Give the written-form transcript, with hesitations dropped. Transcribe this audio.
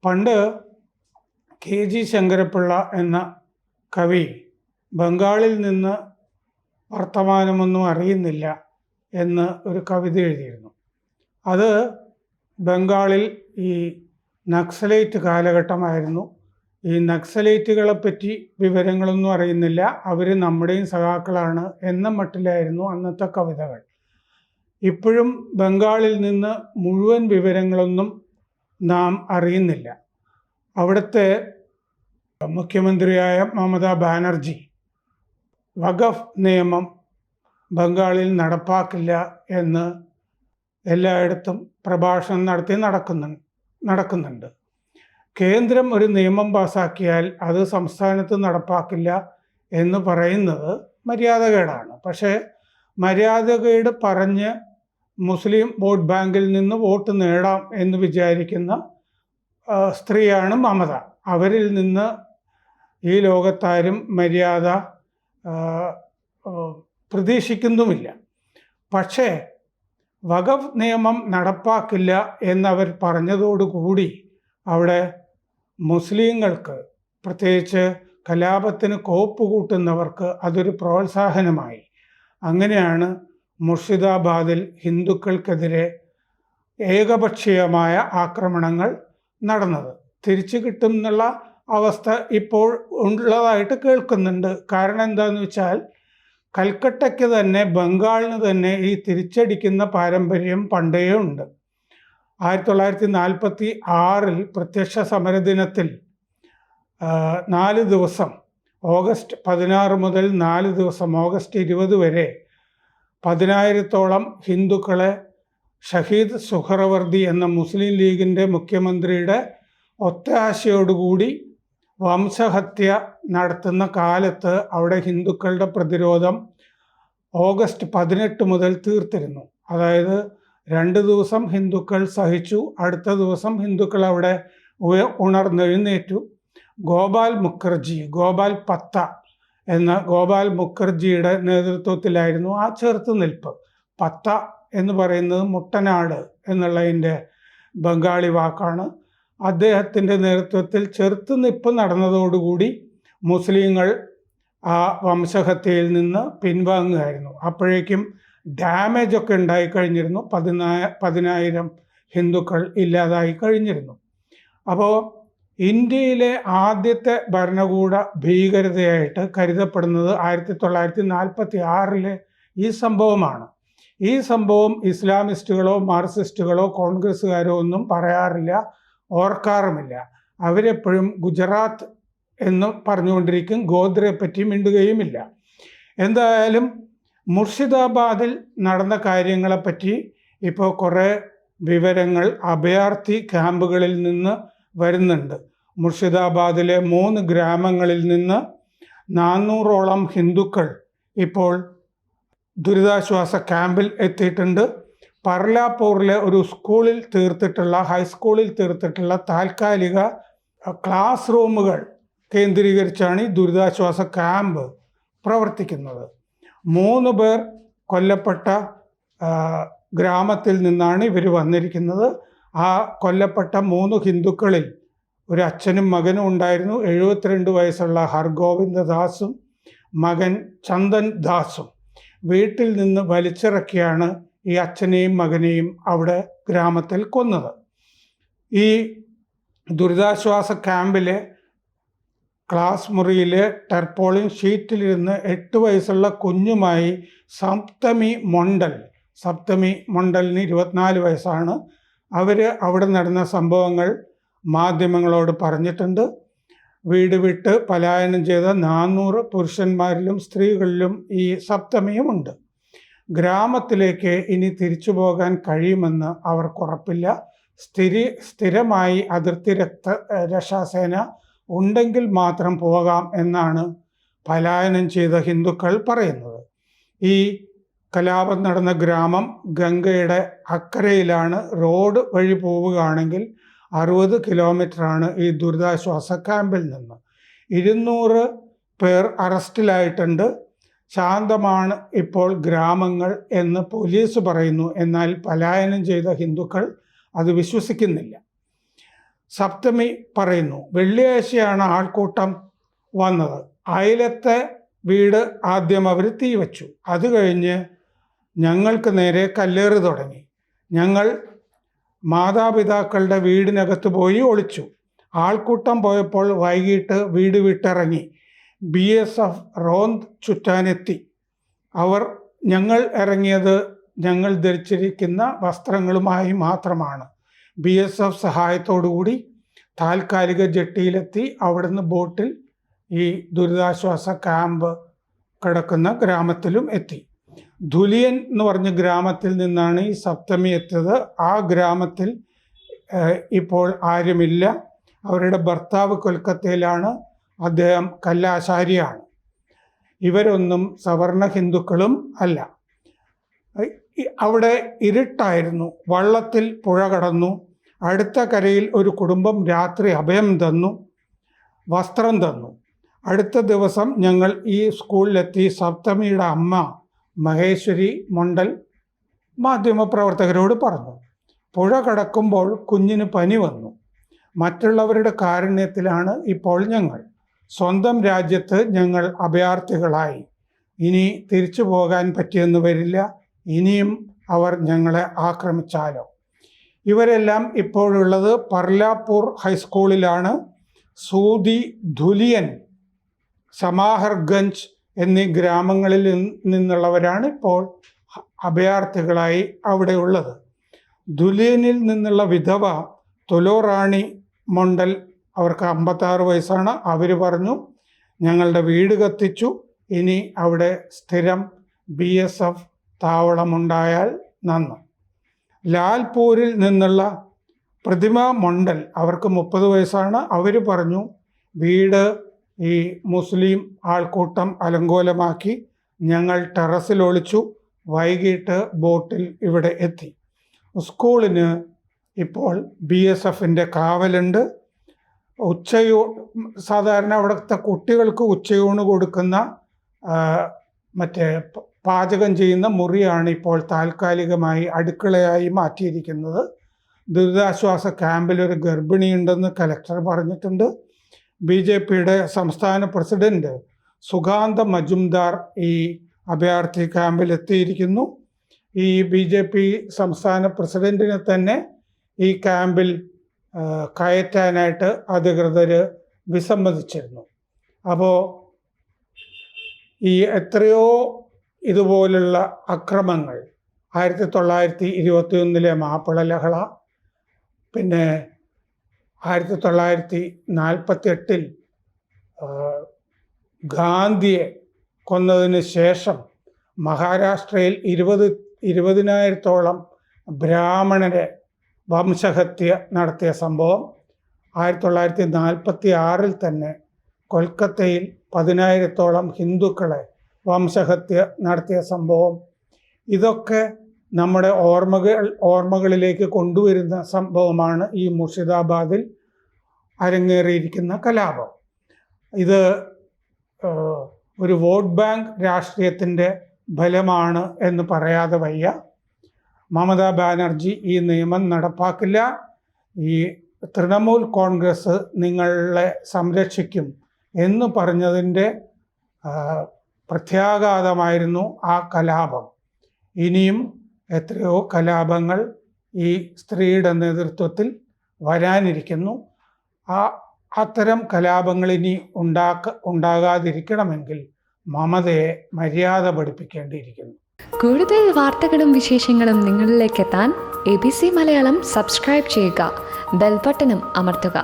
പണ്ട് KG ശങ്കരപ്പിള്ള എന്ന കവി ബംഗാളിൽ നിന്ന് വർത്തമാനമൊന്നും അറിയുന്നില്ല എന്ന് ഒരു കവിത എഴുതിയിരുന്നു. അത് ബംഗാളിൽ ഈ നക്സലൈറ്റ് കാലഘട്ടമായിരുന്നു. ഈ നക്സലൈറ്റുകളെ പറ്റി വിവരങ്ങളൊന്നും അറിയുന്നില്ല, അവർ നമ്മുടെയും സഖാക്കളാണ് എന്ന മട്ടിലായിരുന്നു അന്നത്തെ കവിതകൾ. ഇപ്പോഴും ബംഗാളിൽ നിന്ന് മുഴുവൻ വിവരങ്ങളൊന്നും നാം അറിയുന്നില്ല. അവിടുത്തെ മുഖ്യമന്ത്രിയായ മമതാ ബാനർജി വഖഫ് നിയമം ബംഗാളിൽ നടപ്പാക്കില്ല എന്ന് എല്ലായിടത്തും പ്രഭാഷണം നടത്തി നടക്കുന്നുണ്ട്. കേന്ദ്രം ഒരു നിയമം പാസാക്കിയാൽ അത് സംസ്ഥാനത്ത് നടപ്പാക്കില്ല എന്ന് പറയുന്നത് മര്യാദകേടാണ്. പക്ഷേ മര്യാദകേട് പറഞ്ഞ് മുസ്ലിം വോട്ട് ബാങ്കിൽ നിന്ന് വോട്ട് നേടാം എന്ന് വിചാരിക്കുന്ന സ്ത്രീയാണ് മമത. അവരിൽ നിന്ന് ഈ ലോകത്താരും മര്യാദ പ്രതീക്ഷിക്കുന്നുമില്ല. പക്ഷേ വഖഫ് നിയമം നടപ്പാക്കില്ല എന്നവർ പറഞ്ഞതോടുകൂടി അവിടെ മുസ്ലിങ്ങൾക്ക്, പ്രത്യേകിച്ച് കലാപത്തിന് കോപ്പ് കൂട്ടുന്നവർക്ക് അതൊരു പ്രോത്സാഹനമായി. അങ്ങനെയാണ് മുർഷിദാബാദിൽ ഹിന്ദുക്കൾക്കെതിരെ ഏകപക്ഷീയമായ ആക്രമണങ്ങൾ നടന്നത്. തിരിച്ചു കിട്ടും എന്നുള്ള അവസ്ഥ ഇപ്പോൾ ഉള്ളതായിട്ട് കേൾക്കുന്നുണ്ട്. കാരണം എന്താണെന്ന് വെച്ചാൽ കൽക്കട്ടയ്ക്ക് തന്നെ, ബംഗാളിന് തന്നെ ഈ തിരിച്ചടിക്കുന്ന പാരമ്പര്യം പണ്ടേ ഉണ്ട്. 1946 പ്രത്യക്ഷ സമരദിനത്തിൽ 4 ദിവസം, ഓഗസ്റ്റ് 16 മുതൽ 4 ദിവസം ഓഗസ്റ്റ് 20 വരെ 10,000-ഓളം ഹിന്ദുക്കളെ ഷഹീദ് സുഹ്റവർദി എന്ന മുസ്ലിം ലീഗിൻ്റെ മുഖ്യമന്ത്രിയുടെ ഒത്താശയോടുകൂടി വംശഹത്യ നടത്തുന്ന കാലത്ത് അവിടെ ഹിന്ദുക്കളുടെ പ്രതിരോധം ഓഗസ്റ്റ് 18 മുതൽ തീർത്തിരുന്നു. അതായത് 2 ദിവസം ഹിന്ദുക്കൾ സഹിച്ചു, അടുത്ത ദിവസം ഹിന്ദുക്കൾ അവിടെ ഉണർന്നെഴുന്നേറ്റു. ഗോപാൽ പത്ത എന്ന ഗോപാൽ മുഖർജിയുടെ നേതൃത്വത്തിലായിരുന്നു ആ ചെറുത്തുനിൽപ്പ്. പത്ത എന്ന് പറയുന്നത് മുട്ടനാട് എന്നുള്ളതിൻ്റെ ബംഗാളി വാക്കാണ്. അദ്ദേഹത്തിൻ്റെ നേതൃത്വത്തിൽ ചെറുത്തുനിൽപ്പ് നടന്നതോടുകൂടി മുസ്ലിങ്ങൾ ആ വംശഹത്യയിൽ നിന്ന് പിൻവാങ്ങുകയായിരുന്നു. അപ്പോഴേക്കും ഡാമേജ് ഒക്കെ ഉണ്ടായിക്കഴിഞ്ഞിരുന്നു. 10,000 ഹിന്ദുക്കൾ ഇല്ലാതായി കഴിഞ്ഞിരുന്നു. അപ്പോൾ ഇന്ത്യയിലെ ആദ്യത്തെ ഭരണകൂട ഭീകരതയായിട്ട് കരുതപ്പെടുന്നത് 1946 ഈ സംഭവമാണ്. ഈ സംഭവം ഇസ്ലാമിസ്റ്റുകളോ മാർക്സിസ്റ്റുകളോ കോൺഗ്രസ്സുകാരോ ഒന്നും പറയാറില്ല, ഓർക്കാറുമില്ല. അവരെപ്പോഴും ഗുജറാത്ത് എന്ന് പറഞ്ഞുകൊണ്ടിരിക്കും, ഗോദ്രയെ പറ്റി മിണ്ടുകയുമില്ല. എന്തായാലും മുർഷിദാബാദിൽ നടന്ന കാര്യങ്ങളെപ്പറ്റി ഇപ്പോൾ കുറേ വിവരങ്ങൾ അഭയാർത്ഥി ക്യാമ്പുകളിൽ നിന്ന് വരുന്നുണ്ട്. മുർഷിദാബാദിലെ 3 ഗ്രാമങ്ങളിൽ നിന്ന് 400ഓളം ഹിന്ദുക്കൾ ഇപ്പോൾ ദുരിതാശ്വാസ ക്യാമ്പിൽ എത്തിയിട്ടുണ്ട്. പർലാപൂറിലെ ഒരു ഹൈസ്കൂളിൽ തീർത്തിട്ടുള്ള താൽക്കാലിക ക്ലാസ് റൂമുകൾ കേന്ദ്രീകരിച്ചാണ് ഈ ദുരിതാശ്വാസ ക്യാമ്പ് പ്രവർത്തിക്കുന്നത്. 3 പേർ കൊല്ലപ്പെട്ട ഗ്രാമത്തിൽ നിന്നാണ് ഇവർ വന്നിരിക്കുന്നത്. ആ കൊല്ലപ്പെട്ട 3 ഹിന്ദുക്കളിൽ ഒരു അച്ഛനും മകനും ഉണ്ടായിരുന്നു. 72 വയസ്സുള്ള ഹർഗോവിന്ദ ദാസും മകൻ ചന്ദൻ ദാസും വീട്ടിൽ നിന്ന് വലിച്ചിറക്കിയാണ് ഈ അച്ഛനെയും മകനെയും അവിടെ ഗ്രാമത്തിൽ കൊന്നത്. ഈ ദുരിതാശ്വാസ ക്യാമ്പിലെ ക്ലാസ് മുറിയിലെ ടെർപോളിൻ ഷീറ്റിലിരുന്ന് 8 വയസ്സുള്ള കുഞ്ഞുമായി സപ്തമി മണ്ഡലിന് 24 വയസ്സാണ്. അവർ അവിടെ നടന്ന സംഭവങ്ങൾ മാധ്യമങ്ങളോട് പറഞ്ഞിട്ടുണ്ട്. വീട് വിട്ട് പലായനം ചെയ്ത 400 പുരുഷന്മാരിലും സ്ത്രീകളിലും ഈ സപ്തമിയുമുണ്ട്. ഗ്രാമത്തിലേക്ക് ഇനി തിരിച്ചു പോകാൻ കഴിയുമെന്ന് അവർക്കുറപ്പില്ല. സ്ഥിരമായി അതിർത്തി രക്ഷാസേന ഉണ്ടെങ്കിൽ മാത്രം പോകാം എന്നാണ് പലായനം ചെയ്ത ഹിന്ദുക്കൾ പറയുന്നത്. ഈ കലാപം നടന്ന ഗ്രാമം ഗംഗയുടെ അക്കരയിലാണ്. റോഡ് വഴി പോവുകയാണെങ്കിൽ 60 കിലോമീറ്ററാണ് ഈ ദുരിതാശ്വാസ ക്യാമ്പിൽ നിന്ന്. 200 പേർ അറസ്റ്റിലായിട്ടുണ്ട്. ശാന്തമാണ് ഇപ്പോൾ ഗ്രാമങ്ങൾ എന്ന് പോലീസ് പറയുന്നു. എന്നാൽ പലായനം ചെയ്ത ഹിന്ദുക്കൾ അത് വിശ്വസിക്കുന്നില്ല. സപ്തമി പറയുന്നു. വെള്ളിയാഴ്ചയാണ് ആൾക്കൂട്ടം വന്നത്. അയലത്തെ വീട് ആദ്യം അവർ തീവച്ചു. അത് കഴിഞ്ഞ് ഞങ്ങൾക്ക് നേരെ കല്ലേറ് തുടങ്ങി. ഞങ്ങൾ മാതാപിതാക്കളുടെ വീടിനകത്ത് പോയി ഒളിച്ചു. ആൾക്കൂട്ടം പോയപ്പോൾ വൈകിട്ട് വീട് വിട്ടിറങ്ങി. BSF റോന്ത് ചുറ്റാനെത്തി. ഞങ്ങൾ ഇറങ്ങിയത് ഞങ്ങൾ ധരിച്ചിരിക്കുന്ന വസ്ത്രങ്ങളുമായി മാത്രമാണ്. BSF സഹായത്തോടുകൂടി താൽക്കാലിക ജെട്ടിയിലെത്തി. അവിടുന്ന് ബോട്ടിൽ ഈ ദുരിതാശ്വാസ ക്യാമ്പ് കിടക്കുന്ന ഗ്രാമത്തിലും എത്തി. ധുലിയൻ എന്ന് പറഞ്ഞ ഗ്രാമത്തിൽ നിന്നാണ് ഈ സപ്തമി എത്തിയത്. ആ ഗ്രാമത്തിൽ ഇപ്പോൾ ആരുമില്ല. അവരുടെ ഭർത്താവ് കൊൽക്കത്തയിലാണ്. അദ്ദേഹം കല്ലാശാരിയാണ്. ഇവരൊന്നും സവർണ ഹിന്ദുക്കളും അല്ല. അവിടെ ഇരുട്ടായിരുന്നു. വള്ളത്തിൽ പുഴ കടന്നു. അടുത്ത കരയിൽ ഒരു കുടുംബം രാത്രി അഭയം തന്നു, വസ്ത്രം തന്നു. അടുത്ത ദിവസം ഞങ്ങൾ ഈ സ്കൂളിലെത്തി. സപ്തമിയുടെ അമ്മ മഹേശ്വരി മണ്ഡൽ മാധ്യമപ്രവർത്തകരോട് പറഞ്ഞു, പുഴ കടക്കുമ്പോൾ കുഞ്ഞിന് പനി വന്നു. മറ്റുള്ളവരുടെ കാരുണ്യത്തിലാണ് ഇപ്പോൾ ഞങ്ങൾ. സ്വന്തം രാജ്യത്ത് ഞങ്ങൾ അഭയാർത്ഥികളായി. ഇനി തിരിച്ചു പോകാൻ പറ്റിയെന്ന് വരില്ല. ഇനിയും അവർ ഞങ്ങളെ ആക്രമിച്ചാലോ. ഇവരെല്ലാം ഇപ്പോഴുള്ളത് പർലാപൂർ ഹൈസ്കൂളിലാണ്. സൂതി, ധുലിയൻ, സമാഹർഗഞ്ച് എന്നീ ഗ്രാമങ്ങളിൽ നിന്നുള്ളവരാണ് ഇപ്പോൾ അഭയാർത്ഥികളായി അവിടെ ഉള്ളത്. ധുലിയനിൽ നിന്നുള്ള വിധവ തുലോറാണി മണ്ഡൽ, അവർക്ക് 56 വയസ്സാണ്. അവർ പറഞ്ഞു, ഞങ്ങളുടെ വീട് കത്തിച്ചു. ഇനി അവിടെ സ്ഥിരം BSF താവളമുണ്ടായാൽ നന്ന്. ലാൽപൂരിൽ നിന്നുള്ള പ്രതിമ മണ്ഡൽ, അവർക്ക് 30 വയസ്സാണ്. അവർ പറഞ്ഞു, വീട് ഈ മുസ്ലിം ആൾക്കൂട്ടം അലങ്കോലമാക്കി. ഞങ്ങൾ ടെറസിൽ ഒളിച്ചു. വൈകിട്ട് ബോട്ടിൽ ഇവിടെ എത്തി. സ്കൂളിന് ഇപ്പോൾ BSFൻ്റെ കാവലുണ്ട്. സാധാരണ അവിടുത്തെ കുട്ടികൾക്ക് ഉച്ചയൂണ് കൊടുക്കുന്ന മറ്റേ പാചകം ചെയ്യുന്ന മുറിയാണ് ഇപ്പോൾ താൽക്കാലികമായി അടുക്കളയായി മാറ്റിയിരിക്കുന്നത്. ദുരിതാശ്വാസ ക്യാമ്പിൽ ഒരു ഗർഭിണിയുണ്ടെന്ന് കലക്ടർ പറഞ്ഞിട്ടുണ്ട്. BJPയുടെ സംസ്ഥാന പ്രസിഡന്റ് സുഗാന്ത മജുംദാർ ഈ അഭയാർത്ഥി ക്യാമ്പിൽ എത്തിയിരിക്കുന്നു. ഈ BJP സംസ്ഥാന പ്രസിഡന്റിനെ തന്നെ ഈ ക്യാമ്പിൽ കയറ്റാനായിട്ട് അധികൃതർ വിസമ്മതിച്ചിരുന്നു. അപ്പോൾ ഈ എത്രയോ ഇതുപോലുള്ള അക്രമങ്ങൾ 1921 മാപ്പിള ലഹള, പിന്നെ 1948 ഗാന്ധിയെ കൊന്നതിന് ശേഷം മഹാരാഷ്ട്രയിൽ 20,000-ഓളം ബ്രാഹ്മണരെ വംശഹത്യ നടത്തിയ സംഭവം, 1946 തന്നെ കൊൽക്കത്തയിൽ 10,000-ഓളം ഹിന്ദുക്കളെ വംശഹത്യ നടത്തിയ സംഭവം, ഇതൊക്കെ നമ്മുടെ ഓർമ്മകളിലേക്ക് കൊണ്ടുവരുന്ന സംഭവമാണ് ഈ മുർഷിദാബാദിൽ അരങ്ങേറിയിരിക്കുന്ന കലാപം. ഇത് ഒരു വോട്ട് ബാങ്ക് രാഷ്ട്രീയത്തിൻ്റെ ഫലമാണ് എന്ന് പറയാതെ വയ്യ. മമതാ ബാനർജി ഈ നിയമം നടപ്പാക്കില്ല. ഈ തൃണമൂൽ കോൺഗ്രസ് നിങ്ങളെ സംരക്ഷിക്കും എന്ന് പറഞ്ഞതിൻ്റെ പ്രത്യാഘാതമായിരുന്നു ആ കലാപം. ഇനിയും എത്രയോ കലാപങ്ങൾ ഈ സ്ത്രീയുടെ നേതൃത്വത്തിൽ വരാനിരിക്കുന്നു. അത്തരം കലാപങ്ങൾ ഇനി ഉണ്ടാകാതിരിക്കണമെങ്കിൽ മമതയെ മര്യാദ പഠിപ്പിക്കേണ്ടിയിരിക്കുന്നു. കൂടുതൽ വാർത്തകളും വിശേഷങ്ങളും നിങ്ങളിലേക്ക് എത്താൻ ABC മലയാളം സബ്സ്ക്രൈബ് ചെയ്യുക, ബെൽ ബട്ടണും അമർത്തുക.